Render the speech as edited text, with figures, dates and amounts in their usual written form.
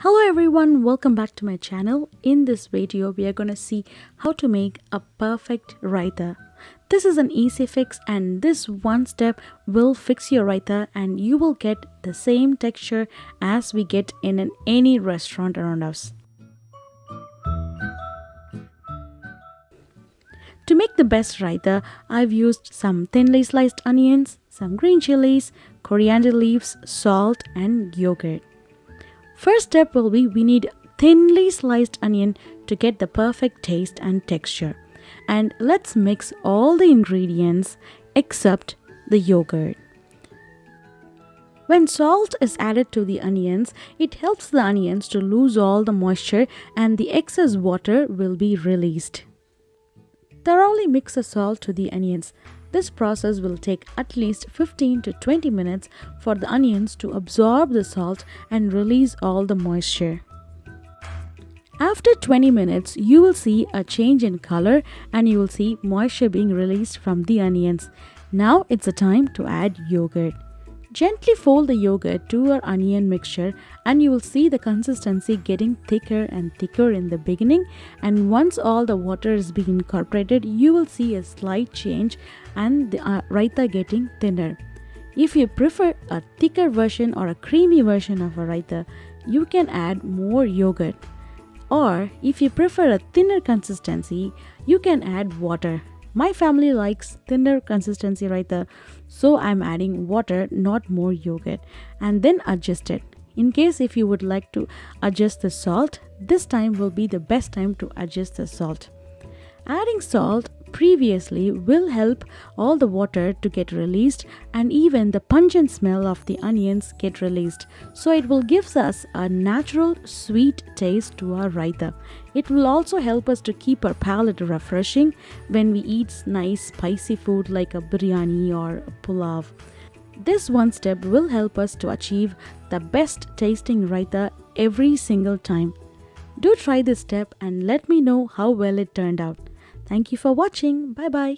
Hello everyone, welcome back to my channel. In this video, we are going to see how to make a perfect raita. This is an easy fix and this one step will fix your raita and you will get the same texture as we get in any restaurant around us. To make the best raita, I've used some thinly sliced onions, some green chilies, coriander leaves, salt and yogurt. First step will be we need thinly sliced onion to get the perfect taste and texture. And let's mix all the ingredients except the yogurt. When salt is added to the onions, it helps the onions to lose all the moisture and the excess water will be released. Thoroughly mix the salt to the onions. This process will take at least 15 to 20 minutes for the onions to absorb the salt and release all the moisture. After 20 minutes, you will see a change in color and you will see moisture being released from the onions. Now it's the time to add yogurt. Gently fold the yogurt to your onion mixture and you will see the consistency getting thicker and thicker in the beginning, and once all the water is being incorporated, you will see a slight change and the raita getting thinner. If you prefer a thicker version or a creamy version of a raita, you can add more yogurt. Or if you prefer a thinner consistency, you can add water. My family likes thinner consistency raita, so I'm adding water, not more yogurt, and then adjust it. In case if you would like to adjust the salt, this time will be the best time to adjust the salt. Adding salt previously will help all the water to get released and even the pungent smell of the onions get released. So it will give us a natural sweet taste to our raita. It will also help us to keep our palate refreshing when we eat nice spicy food like a biryani or a pulao. This one step will help us to achieve the best tasting raita every single time. Do try this step and let me know how well it turned out. Thank you for watching. Bye bye.